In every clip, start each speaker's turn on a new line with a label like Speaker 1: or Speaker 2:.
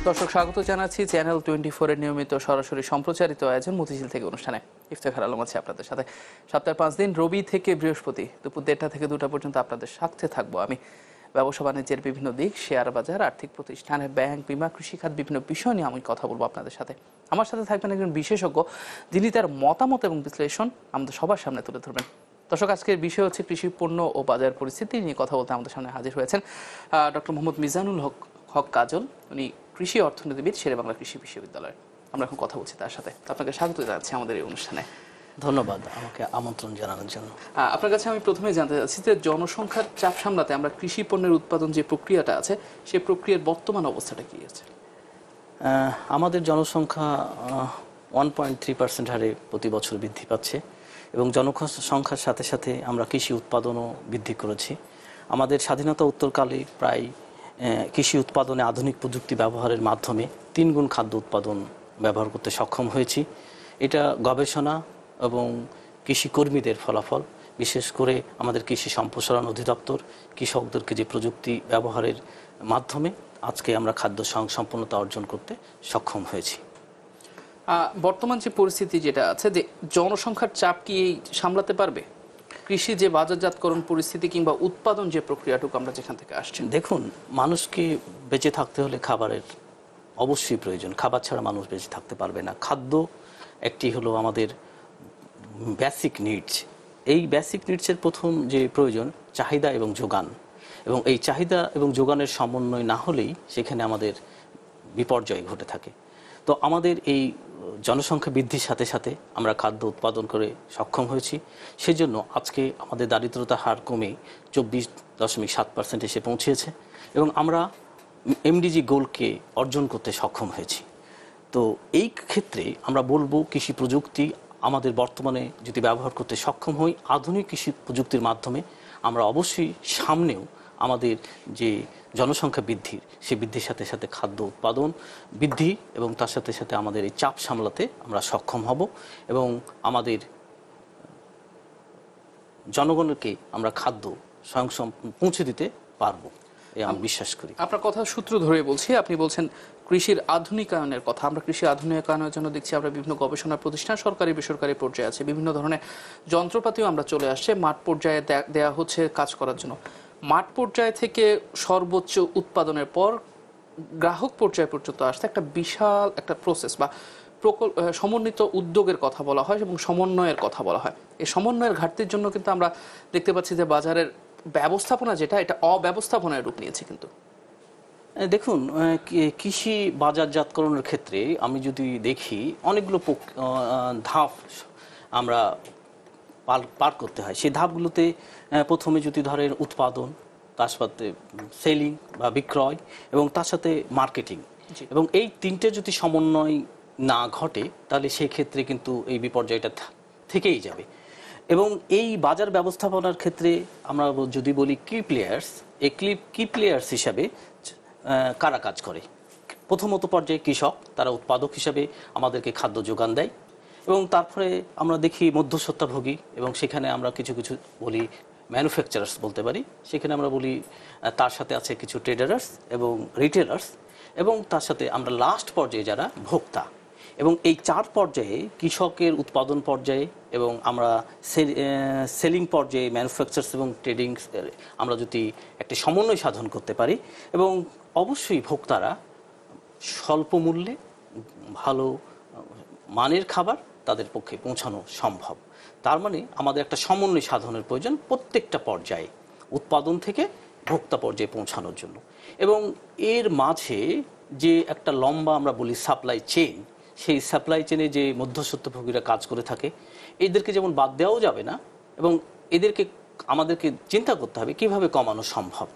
Speaker 1: দর্শক স্বাগত জানাচ্ছি চ্যানেল 24 এর নিয়মিত সরাসরি সম্প্রচারিত আয়োজন মতিঝিল থেকে অনুষ্ঠানে। ইফতেখার আলম আছে আপনাদের সাথে। সপ্তাহে 5 দিন রবি থেকে বৃহস্পতি দুপুর 1:30 থেকে 2টা পর্যন্ত আপনাদের সাথে থাকবো আমি। ব্যবসা বাণিজ্যের বিভিন্ন দিক, শেয়ার বাজার, আর্থিক প্রতিষ্ঠানে, ব্যাংক, বিমা, কৃষিখাত বিভিন্ন বিষয় নিয়ে আমি কথা বলবো আপনাদের সাথে। আমার সাথে থাকবেন একজন বিশেষজ্ঞ, যিনি তার মতামত এবং বিশ্লেষণ আমাদের সবার সামনে তুলে ধরবেন। দর্শক, আজকের বিষয় হচ্ছে কৃষি পণ্য ও বাজার পরিস্থিতি নিয়ে কথা বলতে আমাদের সামনে হাজির হয়েছেন ডক্টর মোহাম্মদ মিজানুল হক কাজল। উনি কৃষি অর্থনীতিবিদ, শেরেবাংলা কৃষি বিশ্ববিদ্যালয়। আমরা এখন কথা বলছি তার সাথে। আপনাকে স্বাগত জানাচ্ছি আমাদের এই অনুষ্ঠানে।
Speaker 2: ধন্যবাদ আমাকে আমন্ত্রণ জানানোর জন্য।
Speaker 1: আপনার কাছে আমি প্রথমে জানতে চাচ্ছি যে জনসংখ্যার চাপ সামলাতে আমরা কৃষি পণ্যের উৎপাদন যে প্রক্রিয়াটা আছে, সেই প্রক্রিয়ার বর্তমান অবস্থাটা কি আছে?
Speaker 2: আমাদের জনসংখ্যা 1.3% হারে প্রতি বছর বৃদ্ধি পাচ্ছে এবং জনসংখ্যার সাথে সাথে আমরা কৃষি উৎপাদনও বৃদ্ধি করেছি। আমাদের স্বাধীনতা উত্তরকালে প্রায় কৃষি উৎপাদনে আধুনিক প্রযুক্তি ব্যবহারের মাধ্যমে 3 গুণ খাদ্য উৎপাদন ব্যবহার করতে সক্ষম হয়েছি। এটা গবেষণা এবং কৃষি কর্মীদের ফলাফল। বিশেষ করে আমাদের কৃষি সম্প্রসারণ অধিদপ্তর কৃষকদেরকে যে প্রযুক্তি ব্যবহারের মাধ্যমে আজকে আমরা খাদ্য স্বয়ংসম্পূর্ণতা অর্জন করতে সক্ষম হয়েছি।
Speaker 1: বর্তমান যে পরিস্থিতি যেটা আছে, যে জনসংখ্যার চাপ কি সামলাতে পারবে কৃষি যে বাজারজাতকরণ পরিস্থিতি কিংবা উৎপাদন যে প্রক্রিয়াটুকু আমরা যেখান থেকে আসছি?
Speaker 2: দেখুন, মানুষকে বেঁচে থাকতে হলে খাবারের অবশ্যই প্রয়োজন। খাবার ছাড়া মানুষ বেঁচে থাকতে পারবে না। খাদ্য একটি হলো আমাদের বেসিক নিডস। এই বেসিক নিডসের প্রথম যে প্রয়োজন চাহিদা এবং যোগান, এবং এই চাহিদা এবং যোগানের সমন্বয় না হলেই সেখানে আমাদের বিপর্যয় ঘটে থাকে। তো আমাদের এই জনসংখ্যা বৃদ্ধির সাথে সাথে আমরা খাদ্য উৎপাদন করে সক্ষম হয়েছি। সেজন্য আজকে আমাদের দারিদ্রতা হার কমে 24.7% এসে পৌঁছেছে এবং আমরা এমডিজি গোলকে অর্জন করতে সক্ষম হয়েছি। তো এই ক্ষেত্রে আমরা বলবো কৃষি প্রযুক্তি আমাদের বর্তমানে যদি ব্যবহার করতে সক্ষম হই, আধুনিক কৃষি প্রযুক্তির মাধ্যমে আমরা অবশ্যই সামনেও আমাদের যে জনসংখ্যা বৃদ্ধির সে বৃদ্ধির সাথে সাথে খাদ্য উৎপাদন বৃদ্ধি এবং তার সাথে সাথে আমাদের এই চাপ সামলাতে আমরা সক্ষম হব এবং আমাদের জনগণকে আমরা খাদ্য পৌঁছে দিতে পারবো, আমি বিশ্বাস করি।
Speaker 1: আপনার কথা সূত্র ধরে বলছি, আপনি বলছেন কৃষির আধুনিকায়নের কথা। আমরা কৃষি আধুনিকায়নের জন্য দেখছি আমরা বিভিন্ন গবেষণা প্রতিষ্ঠান সরকারি বেসরকারি পর্যায়ে আছে, বিভিন্ন ধরনের যন্ত্রপাতিও আমরা চলে আসছে, মাঠ পর্যায়ে দেয়া হচ্ছে কাজ করার জন্য। মাঠ পর্যায় থেকে সর্বোচ্চ উৎপাদনের পর গ্রাহক পর্যায় পর্যন্ত আসতে একটা বিশাল একটা প্রসেস বা সমন্বিত উদ্যোগের কথা বলা হয় এবং সমন্বয়ের কথা বলা হয়। এই সমন্বয়ের ঘাটতির জন্য কিন্তু আমরা দেখতে পাচ্ছি যে বাজারের ব্যবস্থাপনা যেটা, এটা অব্যবস্থাপনায় রূপ নিয়েছে। কিন্তু
Speaker 2: দেখুন, কৃষি বাজারজাতকরণের ক্ষেত্রে আমি যদি দেখি অনেকগুলো ধাপ আমরা পার করতে হয়। সেই ধাপগুলোতে প্রথমে যদি ধরেন উৎপাদন, তার সাথে সেলিং বা বিক্রয় এবং তার সাথে মার্কেটিং, এবং এই তিনটে যদি সমন্বয় না ঘটে তাহলে সেই ক্ষেত্রে কিন্তু এই বিপর্যয়টা থেকেই যাবে। এবং এই বাজার ব্যবস্থাপনার ক্ষেত্রে আমরা যদি বলি কি প্লেয়ার্স, এই কি প্লেয়ার্স হিসাবে কারা কাজ করে? প্রথমত পর্যায়ে কৃষক, তারা উৎপাদক হিসাবে আমাদেরকে খাদ্য যোগান দেয় এবং তারপরে আমরা দেখি মধ্যস্বত্বভোগী, এবং সেখানে আমরা কিছু কিছু বলি ম্যানুফ্যাকচারার্স বলতে পারি, সেখানে আমরা বলি তার সাথে আছে কিছু ট্রেডার্স এবং রিটেলার্স, এবং তার সাথে আমরা লাস্ট পর্যায়ে যারা ভোক্তা। এবং এই 4 পর্যায়ে কৃষকের উৎপাদন পর্যায়ে এবং আমরা সেলিং পর্যায়ে ম্যানুফ্যাকচারার্স এবং ট্রেডিং আমরা যদি একটা সমন্বয় সাধন করতে পারি, এবং অবশ্যই ভোক্তারা স্বল্প মূল্যে ভালো মানের খাবার তাদের পক্ষে পৌঁছানো সম্ভব। তার মানে আমাদের একটা সমন্বয় সাধনের প্রয়োজন প্রত্যেকটা পর্যায়ে, উৎপাদন থেকে ভোক্তা পর্যায়ে পৌঁছানোর জন্য। এবং এর মাঝে যে একটা লম্বা আমরা বলি সাপ্লাই চেইন, সেই সাপ্লাই চেনে যে মধ্যস্বত্বভোগীরা কাজ করে থাকে, এদেরকে যেমন বাদ দেওয়াও যাবে না, এবং এদেরকে আমাদেরকে চিন্তা করতে হবে কিভাবে কমানো সম্ভব।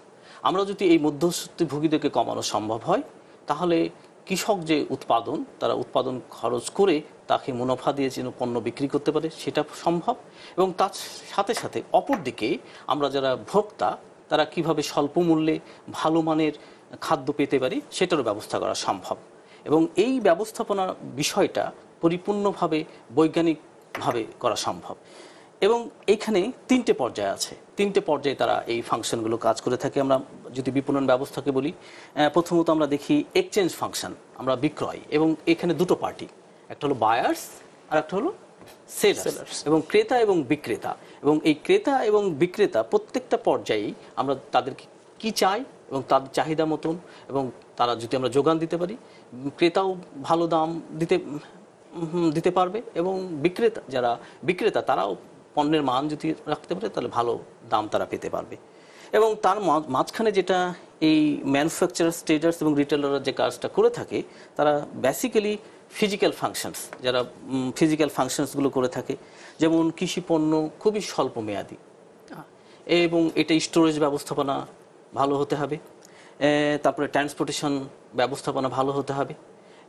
Speaker 2: আমরা যদি এই মধ্যস্বত্বভোগীদেরকে কমানো সম্ভব হয়, তাহলে কৃষক যে উৎপাদন, তারা উৎপাদন খরচ করে তাকে মুনাফা দিয়ে যেন পণ্য বিক্রি করতে পারে, সেটা সম্ভব। এবং তার সাথে সাথে অপরদিকে আমরা যারা ভোক্তা, তারা কিভাবে স্বল্প মূল্যে ভালো মানের খাদ্য পেতে পারি, সেটারও ব্যবস্থা করা সম্ভব। এবং এই ব্যবস্থাপনার বিষয়টা পরিপূর্ণভাবে বৈজ্ঞানিকভাবে করা সম্ভব। এবং এইখানে 3টে পর্যায় আছে, 3টে পর্যায়ে তারা এই ফাংশনগুলো কাজ করে থাকে। আমরা যদি বিপণন ব্যবস্থাকে বলি, প্রথমত আমরা দেখি এক্সচেঞ্জ ফাংশন, আমরা বিক্রয়, এবং এখানে দুটো পার্টি, একটা হলো বায়ার্স আর একটা হলো সেলার্স, এবং ক্রেতা এবং বিক্রেতা। এবং এই ক্রেতা এবং বিক্রেতা প্রত্যেকটা পর্যায়েই আমরা তাদেরকে কি চাই এবং তাদের চাহিদা মতন, এবং তারা যদি আমরা যোগান দিতে পারি, ক্রেতাও ভালো দাম দিতে পারবে, এবং যারা বিক্রেতা তারাও পণ্যের মান যদি রাখতে পারে তাহলে ভালো দাম তারা পেতে পারবে। এবং তার মাঝখানে যেটা এই ম্যানুফ্যাকচারার্স, ট্রেডার্স এবং রিটেলাররা যে কাজটা করে থাকে, তারা বেসিক্যালি ফিজিক্যাল ফাংশনস, যারা ফিজিক্যাল ফাংশনসগুলো করে থাকে, যেমন কৃষি পণ্য খুবই স্বল্প মেয়াদি, এবং এটা স্টোরেজ ব্যবস্থাপনা ভালো হতে হবে, তারপরে ট্রান্সপোর্টেশন ব্যবস্থাপনা ভালো হতে হবে,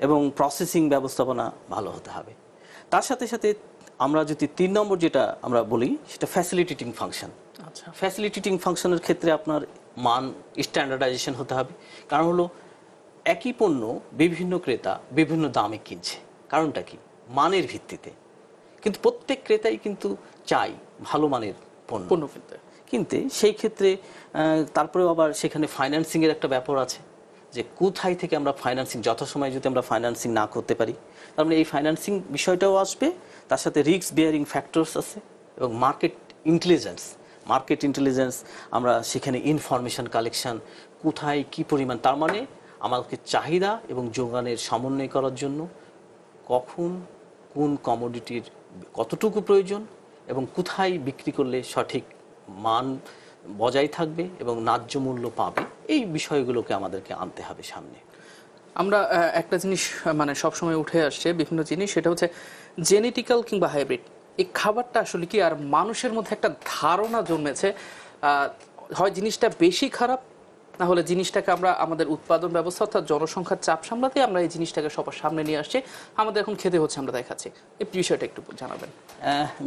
Speaker 2: এবং প্রসেসিং ব্যবস্থাপনা ভালো হতে হবে। তার সাথে সাথে আমরা যদি 3 নম্বর যেটা আমরা বলি সেটা ফ্যাসিলিটেটিং ফাংশন।
Speaker 1: আচ্ছা,
Speaker 2: ফ্যাসিলিটেটিং ফাংশনের ক্ষেত্রে আপনার মান স্ট্যান্ডার্ডাইজেশন হতে হবে। কারণ হলো একই পণ্য বিভিন্ন ক্রেতা বিভিন্ন দামে কিনছে, কারণটা কি? মানের ভিত্তিতে। কিন্তু প্রত্যেক ক্রেতাই কিন্তু চাই ভালো মানের পণ্য কিনতে। সেই ক্ষেত্রে তারপরেও আবার সেখানে ফাইন্যান্সিংয়ের একটা ব্যাপার আছে, যে কোথায় থেকে আমরা ফাইন্যান্সিং, যথাসময়ে যদি আমরা ফাইন্যান্সিং না করতে পারি, তার মানে এই ফাইন্যান্সিং বিষয়টাও আসবে, তার সাথে রিস্ক বিয়ারিং ফ্যাক্টরস আছে, এবং মার্কেট ইন্টেলিজেন্স, আমরা সেখানে ইনফরমেশন কালেকশন, কোথায় কি পরিমাণ, তার মানে আমাদেরকে চাহিদা এবং যোগানের সমন্বয় করার জন্য কখন কোন কমোডিটির কতটুকু প্রয়োজন এবং কোথায় বিক্রি করলে সঠিক মান বজায় থাকবে এবং ন্যায্য মূল্য পাবে, এই বিষয়গুলোকে আমাদেরকে আনতে হবে সামনে।
Speaker 1: আমরা একটা জিনিস মানে সবসময় উঠে আসছে বিভিন্ন জিনিস, সেটা হচ্ছে জেনেটিক্যাল কিংবা হাইব্রিড। এই খাবারটা আসলে কি, আর মানুষের মধ্যে একটা ধারণা জন্মেছে হয় জিনিসটা বেশি খারাপ, না হলে জিনিসটাকে আমরা আমাদের উৎপাদন ব্যবস্থা অর্থাৎ জনসংখ্যার চাপ সামলাতে আমরা এই জিনিসটাকে সবার সামনে নিয়ে আসছি, আমাদের এখন খেতে হচ্ছে, আমরা দেখাচ্ছি। এই বিষয়টা একটু জানাবেন।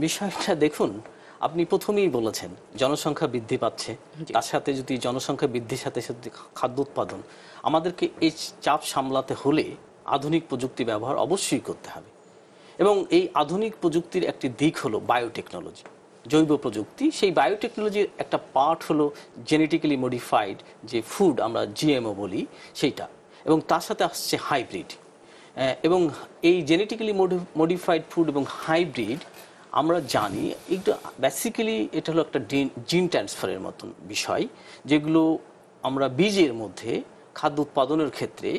Speaker 2: বিষয়টা দেখুন, আপনি প্রথমেই বলেছেন জনসংখ্যা বৃদ্ধি পাচ্ছে, তার সাথে যদি জনসংখ্যা বৃদ্ধির সাথে সাথে খাদ্য উৎপাদন, আমাদেরকে এই চাপ সামলাতে হলে আধুনিক প্রযুক্তি ব্যবহার অবশ্যই করতে হবে। এবং এই আধুনিক প্রযুক্তির একটি দিক হলো বায়োটেকনোলজি, জৈব প্রযুক্তি। সেই বায়োটেকনোলজির একটা পার্ট হলো জেনেটিক্যালি মডিফাইড যে ফুড আমরা জিএমও বলি সেইটা, এবং তার সাথে আসছে হাইব্রিড। এবং এই জেনেটিক্যালি মডিফাইড ফুড এবং হাইব্রিড আমরা জানি একটু বেসিক্যালি এটা হলো একটা জিন ট্রান্সফারের মতন বিষয়, যেগুলো আমরা বীজের মধ্যে খাদ্য উৎপাদনের ক্ষেত্রে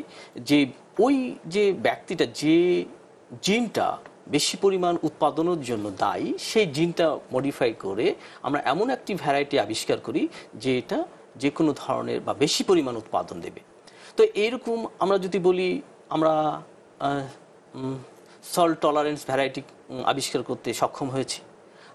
Speaker 2: যে ব্যক্তিটা যে জিনটা বেশি পরিমাণ উৎপাদনের জন্য দায়ী, সেই জিনটা মডিফাই করে আমরা এমন একটি ভ্যারাইটি আবিষ্কার করি যেটা যে কোনো ধরনের বা বেশি পরিমাণ উৎপাদন দেবে। তো এইরকম আমরা যদি বলি, আমরা সল্ট টলারেন্স ভ্যারাইটি আবিষ্কার করতে সক্ষম হয়েছি,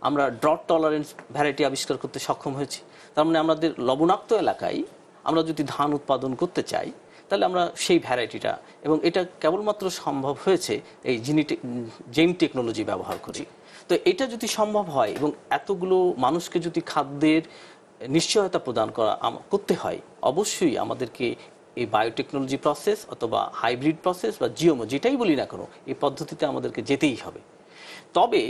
Speaker 2: আমরা ড্রট টলারেন্স ভ্যারাইটি আবিষ্কার করতে সক্ষম হয়েছি। তার মানে আমাদের লবণাক্ত এলাকায় আমরা যদি ধান উৎপাদন করতে চাই, তাহলে আমরা সেই ভ্যারাইটিটা, এবং এটা কেবলমাত্র সম্ভব হয়েছে এই জিন টেকনোলজি ব্যবহার করি। তো এটা যদি সম্ভব হয় এবং এতগুলো মানুষকে যদি খাদ্যের নিশ্চয়তা প্রদান করতে হয়, অবশ্যই আমাদেরকে এই বায়োটেকনোলজি প্রসেস অথবা হাইব্রিড প্রসেস বা জিওমো যেটাই বলি না কেন, এই পদ্ধতিতে আমাদেরকে যেতেই হবে। তবে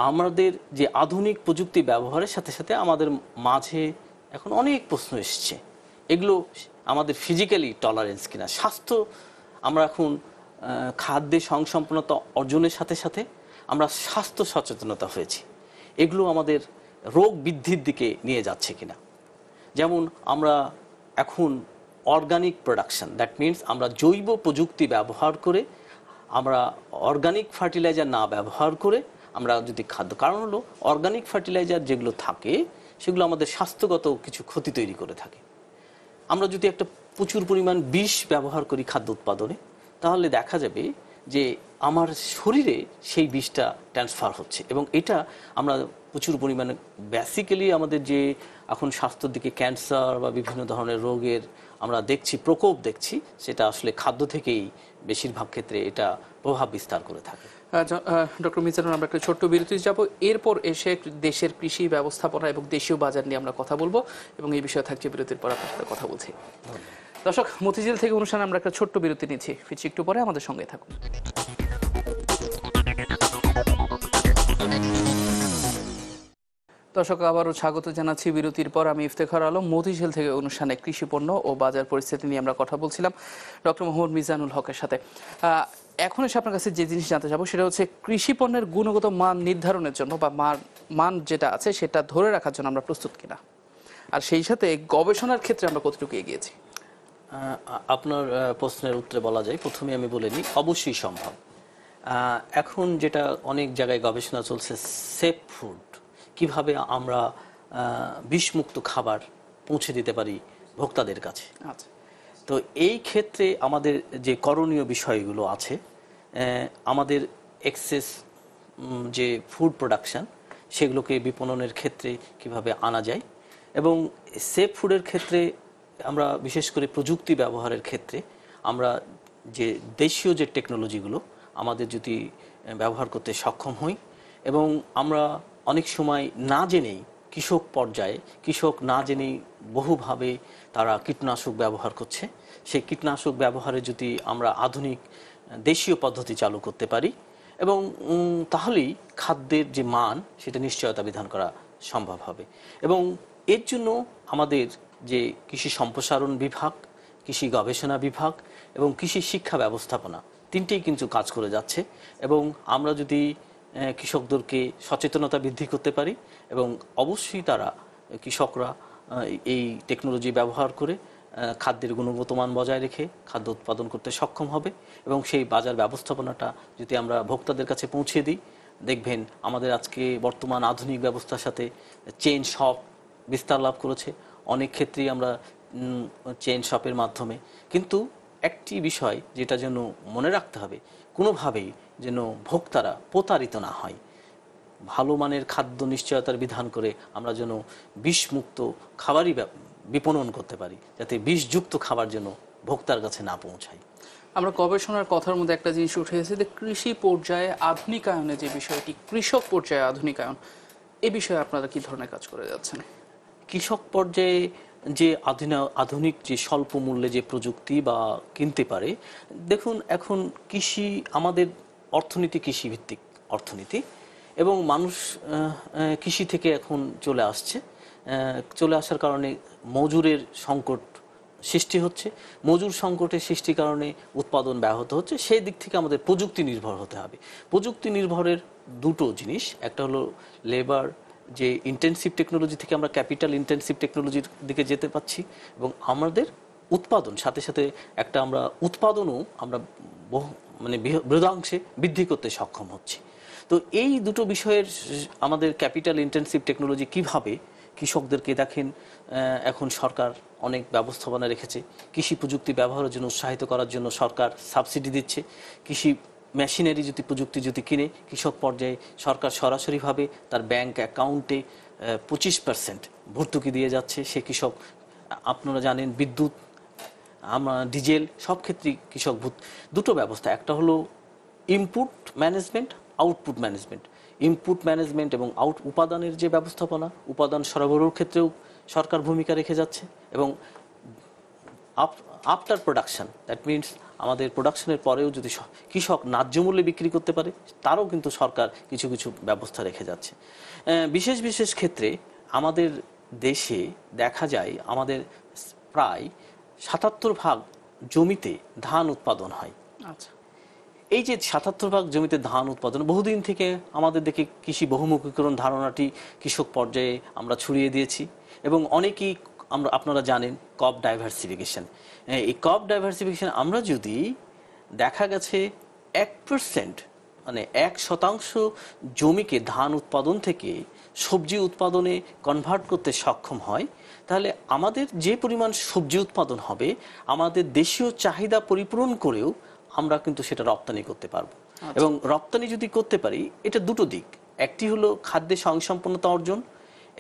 Speaker 2: আমাদের যে আধুনিক প্রযুক্তি ব্যবহারের সাথে সাথে আমাদের মাঝে এখন অনেক প্রশ্ন এসছে, এগুলো আমাদের ফিজিক্যালি টলারেন্স কিনা। স্বাস্থ্য, আমরা এখন খাদ্যে স্বয়ংসম্পূর্ণতা অর্জনের সাথে সাথে আমরা স্বাস্থ্য সচেতনতা হয়েছি, এগুলো আমাদের রোগ বৃদ্ধির দিকে নিয়ে যাচ্ছে কিনা। যেমন আমরা এখন অর্গানিক প্রোডাকশন, দ্যাট মিনস আমরা জৈব প্রযুক্তি ব্যবহার করে, আমরা অর্গানিক ফার্টিলাইজার না ব্যবহার করে আমরা যদি খাদ্য, কারণ হলো অর্গানিক ফার্টিলাইজার যেগুলো থাকে সেগুলো আমাদের স্বাস্থ্যগত কিছু ক্ষতি তৈরি করে থাকে। আমরা যদি একটা প্রচুর পরিমাণ বিষ ব্যবহার করি খাদ্য উৎপাদনে, তাহলে দেখা যাবে যে আমার শরীরে সেই বিষটা ট্রান্সফার হচ্ছে, এবং এটা আমরা প্রচুর পরিমাণে বেসিক্যালি আমাদের যে এখন স্বাস্থ্যের দিকে ক্যান্সার বা বিভিন্ন ধরনের রোগের আমরা প্রকোপ দেখছি, সেটা আসলে খাদ্য থেকেই বেশিরভাগ ক্ষেত্রে এটা প্রভাব বিস্তার করে থাকে।
Speaker 1: ডক্টর মিজানুর, আমরা একটা ছোট্ট বিরতি যাব, এরপর এসে দেশের কৃষি ব্যবস্থাপনা এবং দেশীয় বাজার নিয়ে আমরা কথা বলবো, এবং এই বিষয়ে থাকছে বিরতির পর আপনার সাথে কথা বলছি। দর্শক, মতিঝিল থেকে অনুষ্ঠানে আমরা একটা ছোট্ট বিরতি নিচ্ছি, ফিরছি একটু পরে, আমাদের সঙ্গে থাকুন। দর্শক আবারও স্বাগত জানাচ্ছি বিরতির পর। আমি ইফতেখার আলম। মতিঝিল থেকে অনুষ্ঠানে কৃষি পণ্য ও বাজার পরিস্থিতি নিয়ে আমরা কথা বলছিলাম ডক্টর মোহাম্মদ মিজানুল হকের সাথে। এখন এসে আপনার কাছে যে জিনিস জানতে চাবো সেটা হচ্ছে কৃষি পণ্যের গুণগত মান নির্ধারণের জন্য বা মান যেটা আছে সেটা ধরে রাখার জন্য আমরা প্রস্তুত কিনা, আর সেই সাথে গবেষণার ক্ষেত্রে আমরা কতটুকু এগিয়েছি।
Speaker 2: আপনার প্রশ্নের উত্তরে বলা যায়, প্রথমে আমি বলে নিই, অবশ্যই সম্ভব। এখন যেটা অনেক জায়গায় গবেষণা চলছে, সেফ ফুড, কিভাবে আমরা বিষমুক্ত খাবার পৌঁছে দিতে পারি ভোক্তাদের কাছে।
Speaker 1: আচ্ছা,
Speaker 2: তো এই ক্ষেত্রে আমাদের যে করণীয় বিষয়গুলো আছে, আমাদের এক্সেস যে ফুড প্রোডাকশন সেগুলোকে বিপণনের ক্ষেত্রে কিভাবে আনা যায়, এবং সেফ ফুডের ক্ষেত্রে আমরা বিশেষ করে প্রযুক্তি ব্যবহারের ক্ষেত্রে আমরা যে দেশীয় যে টেকনোলজিগুলো আমাদের যদি ব্যবহার করতে সক্ষম হই, এবং আমরা অনেক সময় না জেনেই কৃষক না জেনেই বহুভাবে তারা কীটনাশক ব্যবহার করছে, সেই কীটনাশক ব্যবহারে যদি আমরা আধুনিক দেশীয় পদ্ধতি চালু করতে পারি, এবং তাহলেই খাদ্যের যে মান সেটা নিশ্চয়তা বিধান করা সম্ভব হবে। এবং এর জন্য আমাদের যে কৃষি সম্প্রসারণ বিভাগ, কৃষি গবেষণা বিভাগ এবং কৃষি শিক্ষা ব্যবস্থাপনা, তিনটেই কিন্তু কাজ করে যাচ্ছে। এবং আমরা যদি কৃষকদেরকে সচেতনতা বৃদ্ধি করতে পারি, এবং অবশ্যই কৃষকরা এই টেকনোলজি ব্যবহার করে খাদ্যের গুণগত মান বজায় রেখে খাদ্য উৎপাদন করতে সক্ষম হবে, এবং সেই বাজার ব্যবস্থাপনাটা যদি আমরা ভোক্তাদের কাছে পৌঁছে দিই, দেখবেন আমাদের আজকে বর্তমান আধুনিক ব্যবস্থার সাথে চেইন শপ বিস্তার লাভ করেছে। অনেক ক্ষেত্রেই আমরা চেইন শপের মাধ্যমে, কিন্তু একটি বিষয় যেটা যেন মনে রাখতে হবে, কোনোভাবেই যেন ভোক্তারা প্রতারিত না হয়। ভালো মানের খাদ্য নিশ্চয়তার বিধান করে আমরা যেন বিষমুক্ত খাবারই বিপণন করতে পারি, যাতে বিষযুক্ত খাবার যেন ভোক্তার কাছে না পৌঁছায়।
Speaker 1: আমরা গবেষণার কথার মধ্যে একটা জিনিস উঠে এসেছে যে কৃষি পর্যায়ে আধুনিকায়নের যে বিষয়টি, কৃষক পর্যায়ে আধুনিকায়ন, এ বিষয়ে আপনারা কি ধরনের কাজ করে যাচ্ছেন?
Speaker 2: কৃষক পর্যায়ে যে আধুনিক যে স্বল্প মূল্যে যে প্রযুক্তি বা কিনতে পারে, দেখুন এখন কৃষি, আমাদের অর্থনীতি কৃষিভিত্তিক অর্থনীতি, এবং মানুষ কৃষি থেকে এখন চলে আসার কারণে মজুরের সংকট সৃষ্টি হচ্ছে। মজুর সংকটের সৃষ্টির কারণে উৎপাদন ব্যাহত হচ্ছে। সেই দিক থেকে আমাদের প্রযুক্তি নির্ভর হতে হবে। প্রযুক্তি নির্ভরের দুটো জিনিস, একটা হলো লেবার, যে ইন্টেনসিভ টেকনোলজি থেকে আমরা ক্যাপিটাল ইন্টেনসিভ টেকনোলজির দিকে যেতে পাচ্ছি, এবং আমাদের উৎপাদন সাথে সাথে আমরা উৎপাদনও আমরা বৃহদাংশে বৃদ্ধি করতে সক্ষম হচ্ছি। তো এই দুটো বিষয়ের আমাদের ক্যাপিটাল ইন্টেনসিভ টেকনোলজি কিভাবে কৃষকদেরকে, দেখেন এখন সরকার অনেক ব্যবস্থাপনা রেখেছে, কৃষি প্রযুক্তি ব্যবহারের জন্য উৎসাহিত করার জন্য সরকার সাবসিডি দিচ্ছে। কৃষি মেশিনারি প্রযুক্তি যদি কিনে, কৃষক পর্যায়ে সরকার সরাসরিভাবে তার ব্যাংক অ্যাকাউন্টে 25% ভর্তুকি দিয়ে যাচ্ছে সে কৃষক। আপনারা জানেন বিদ্যুৎ, ডিজেল, সব ক্ষেত্রেই কৃষক দুটো ব্যবস্থা, একটা হলো input management, output management. Input management এবং উপাদানের যে ব্যবস্থাপনা, উপাদান সরবরাহের ক্ষেত্রেও সরকার ভূমিকা রেখে যাচ্ছে, এবং আফটার প্রোডাকশন, দ্যাট মিনস আমাদের প্রোডাকশনের পরেও যদি কৃষক ন্যায্য মূল্যে বিক্রি করতে পারে, তারও কিন্তু সরকার কিছু কিছু ব্যবস্থা রেখে যাচ্ছে। বিশেষ বিশেষ ক্ষেত্রে আমাদের দেশে দেখা যায় আমাদের প্রায় 77% জমিতে ধান উৎপাদন হয়।
Speaker 1: আচ্ছা,
Speaker 2: এই যে 77% জমিতে ধান উৎপাদন, বহুদিন থেকে আমাদের দেখে কৃষি বহুমুখীকরণ ধারণাটি কৃষক পর্যায়ে আমরা ছড়িয়ে দিয়েছি, এবং অনেকেই আপনারা জানেন ক্রপ ডাইভার্সিফিকেশন। এই ক্রপ ডাইভার্সিফিকেশন আমরা যদি দেখা গেছে 1%, 1% জমিকে ধান উৎপাদন থেকে সবজি উৎপাদনে কনভার্ট করতে সক্ষম হয়, তাহলে আমাদের যে পরিমাণ সবজি উৎপাদন হবে, আমাদের দেশীয় চাহিদা পরিপূরণ করেও আমরা কিন্তু সেটা রপ্তানি করতে পারবো। এবং রপ্তানি যদি করতে পারি, এটা দুটো দিক, একটি হলো খাদ্যে স্বয়ংসম্পূর্ণতা অর্জন,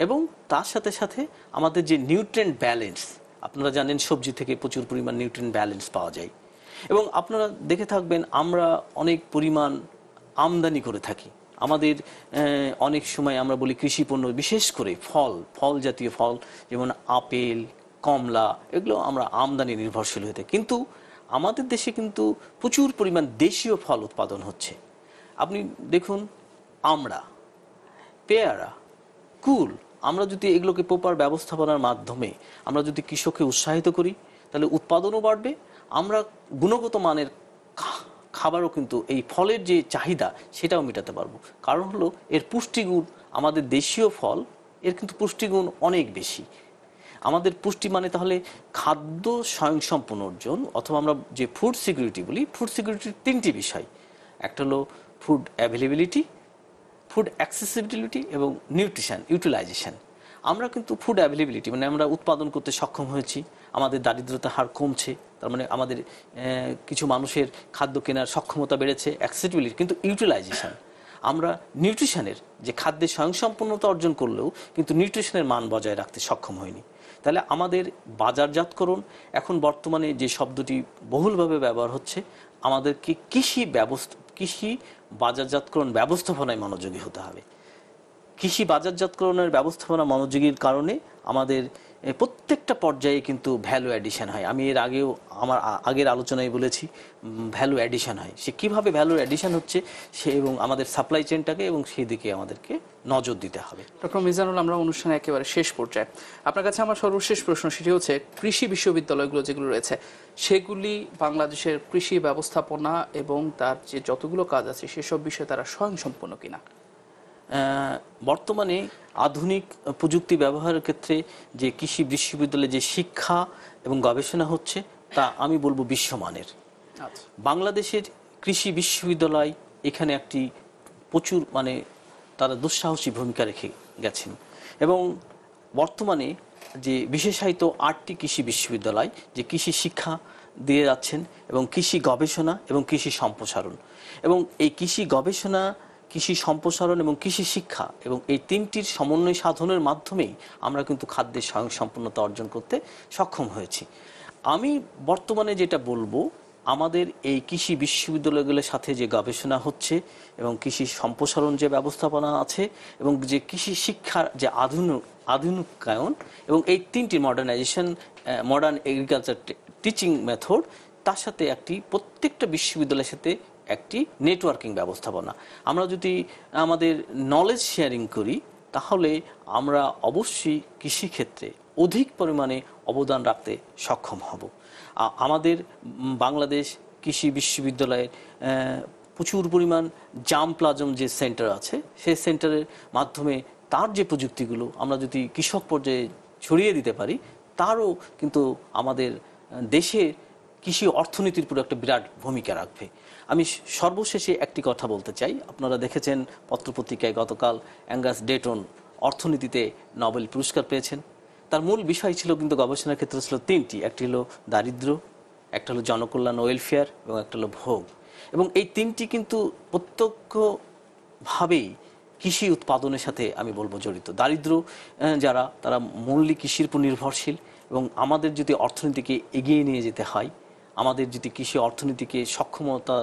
Speaker 2: এবং তার সাথে সাথে আমাদের যে নিউট্রিয়েন্ট ব্যালেন্স, আপনারা জানেন সবজি থেকে প্রচুর পরিমাণ নিউট্রিয়েন্ট ব্যালেন্স পাওয়া যায়, এবং আপনারা দেখে থাকবেন আমরা অনেক পরিমাণ আমদানি করে থাকি। আমাদের অনেক সময় আমরা বলি কৃষি পণ্য, বিশেষ করে ফল জাতীয় ফল, যেমন আপেল, কমলা, এগুলো আমরা আমদানি নির্ভরশীল হয়ে থাকি, কিন্তু আমাদের দেশে কিন্তু প্রচুর পরিমাণ দেশীয় ফল উৎপাদন হচ্ছে। আপনি দেখুন আমড়া, পেয়ারা, কুল আমরা যদি এগুলোকে প্রপার ব্যবস্থাপনার মাধ্যমে আমরা যদি কৃষককে উৎসাহিত করি, তাহলে উৎপাদনও বাড়বে, আমরা গুণগত মানের খাবারও কিন্তু এই ফলের যে চাহিদা সেটাও মেটাতে পারবো। কারণ হলো এর পুষ্টিগুণ, আমাদের দেশীয় ফল এর কিন্তু পুষ্টিগুণ অনেক বেশি। আমাদের পুষ্টি মানে তাহলে খাদ্য স্বয়ংসম্পূর্ণ অর্জন, অথবা আমরা যে ফুড সিকিউরিটি বলি, ফুড সিকিউরিটির তিনটি বিষয়, একটা হলো ফুড অ্যাভেলেবিলিটি, ফুড অ্যাক্সেসিবিলিটি এবং নিউট্রিশন ইউটিলাইজেশন। আমরা কিন্তু ফুড অ্যাভেলেবিলিটি মানে আমরা উৎপাদন করতে সক্ষম হয়েছি, আমাদের দারিদ্রতার হার কমছে, তার মানে আমাদের কিছু মানুষের খাদ্য কেনার সক্ষমতা বেড়েছে, অ্যাক্সেসিবিলিটি। কিন্তু ইউটিলাইজেশন, আমরা নিউট্রিশনের যে খাদ্যের স্বয়ংসম্পূর্ণতা অর্জন করলেও কিন্তু নিউট্রিশনের মান বজায় রাখতে সক্ষম হয়নি। তাহলে আমাদের বাজারজাতকরণ, এখন বর্তমানে যে শব্দটি বহুলভাবে ব্যবহার হচ্ছে, আমাদেরকে কৃষি বাজারজাতকরণ ব্যবস্থাপনায় মনোযোগী হতে হবে। কৃষি বাজারজাতকরণের ব্যবস্থাপনা মনোযোগীর কারণে আমাদের প্রত্যেকটা পর্যায়ে কিন্তু ভ্যালু অ্যাডিশন হয়। আমি এর আগেও আমার আগের আলোচনায় বলেছি ভ্যালু অ্যাডিশন হয়। সে কিভাবে ভ্যালু অ্যাডিশন হচ্ছে সে এবং আমাদের সাপ্লাই চেনটাকে এবং সেই দিকে আমাদেরকে নজর দিতে হবে।
Speaker 1: ডক্টর মিজানুল, আমরা অনুষ্ঠানে একেবারে শেষ পর্যায়ে, আপনার কাছে আমার সর্বশেষ প্রশ্ন সেটি হচ্ছে, কৃষি বিশ্ববিদ্যালয়গুলো যেগুলো রয়েছে সেগুলি বাংলাদেশের কৃষি ব্যবস্থাপনা এবং তার যে যতগুলো কাজ আছে সেসব বিষয়ে তারা স্বয়ংসম্পূর্ণ কিনা?
Speaker 2: বর্তমানে আধুনিক প্রযুক্তি ব্যবহারের ক্ষেত্রে যে কৃষি বিশ্ববিদ্যালয়ে যে শিক্ষা এবং গবেষণা হচ্ছে তা আমি বলবো বিশ্বমানের। বাংলাদেশের কৃষি বিশ্ববিদ্যালয় এখানে একটি প্রচুর মানে তারা দুঃসাহসী ভূমিকা রেখে গেছেন এবং বর্তমানে যে বিশেষায়িত 8টি কৃষি বিশ্ববিদ্যালয় যে কৃষি শিক্ষা দিয়ে যাচ্ছেন এবং কৃষি গবেষণা এবং কৃষি সম্প্রসারণ, এবং এই কৃষি গবেষণা, কৃষি সম্প্রসারণ এবং কৃষি শিক্ষা এবং এই তিনটির সমন্বয় সাধনের মাধ্যমেই আমরা কিন্তু খাদ্যের স্বয়ংসম্পূর্ণতা অর্জন করতে সক্ষম হয়েছি। আমি বর্তমানে যেটা বলবো, আমাদের এই কৃষি বিশ্ববিদ্যালয়গুলোর সাথে যে গবেষণা হচ্ছে এবং কৃষি সম্প্রসারণ যে ব্যবস্থাপনা আছে এবং যে কৃষি শিক্ষার যে আধুনিকায়ন এবং এই তিনটি modernisation, modern agriculture teaching method, তার সাথে একটি প্রত্যেকটা বিশ্ববিদ্যালয়ের সাথে একটি নেটওয়ার্কিং ব্যবস্থাপনা, আমরা যদি আমাদের নলেজ শেয়ারিং করি তাহলে আমরা অবশ্যই কৃষিক্ষেত্রে অধিক পরিমাণে অবদান রাখতে সক্ষম হব। আমাদের বাংলাদেশ কৃষি বিশ্ববিদ্যালয়ের প্রচুর পরিমাণ জাম প্লাজম যে সেন্টার আছে, সেই সেন্টারের মাধ্যমে তার যে প্রযুক্তিগুলো আমরা যদি কৃষক পর্যায়ে ছড়িয়ে দিতে পারি, তারও কিন্তু আমাদের দেশের কৃষি অর্থনীতির উপর একটা বিরাট ভূমিকা রাখবে। আমি সর্বশেষে একটি কথা বলতে চাই, আপনারা দেখেছেন পত্রপত্রিকায় গতকাল অ্যাঙ্গাস ডেটন অর্থনীতিতে নোবেল পুরস্কার পেয়েছেন। তার মূল বিষয় ছিল কিন্তু গবেষণার ক্ষেত্রে ছিল তিনটি, একটি হলো দারিদ্র্য, একটা হলো জনকল্যাণ ওয়েলফেয়ার এবং একটা হলো ভোগ। এবং এই তিনটি কিন্তু প্রত্যক্ষভাবেই কৃষি উৎপাদনের সাথে আমি বলবো জড়িত। দারিদ্র্য যারা, তারা মূল্যে কৃষির উপর নির্ভরশীল, এবং আমাদের যদি অর্থনীতিকে এগিয়ে নিয়ে যেতে হয়, আমাদের যদি কৃষি অর্থনীতিকে সক্ষমতা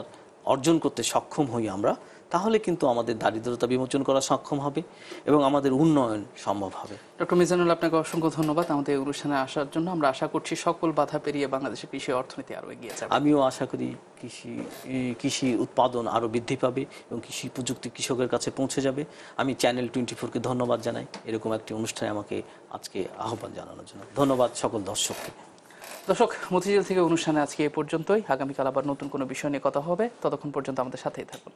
Speaker 2: অর্জন করতে সক্ষম হই আমরা, তাহলে কিন্তু আমাদের দারিদ্রতা বিমোচন করা সক্ষম হবে এবং আমাদের উন্নয়ন সম্ভব হবে।
Speaker 1: ডক্টর মিজানুল, আপনাকে অসংখ্য ধন্যবাদ আমাদের এই অনুষ্ঠানে আসার জন্য। আমরা আশা করছি সকল বাধা পেরিয়ে বাংলাদেশের কৃষি অর্থনীতি আরও এগিয়ে যাবে।
Speaker 2: আমিও আশা করি কৃষি উৎপাদন আরও বৃদ্ধি পাবে এবং কৃষি প্রযুক্তি কৃষকের কাছে পৌঁছে যাবে। আমি চ্যানেল 24কে ধন্যবাদ জানাই এরকম একটি অনুষ্ঠানে আমাকে আজকে আহ্বান জানানোর জন্য। ধন্যবাদ সকল দর্শককে।
Speaker 1: দর্শক, মতিঝিল থেকে অনুষ্ঠানে আজকে এ পর্যন্তই। আগামীকাল আবার নতুন কোনো বিষয় নিয়ে কথা হবে, ততক্ষণ পর্যন্ত আমাদের সাথেই থাকুন।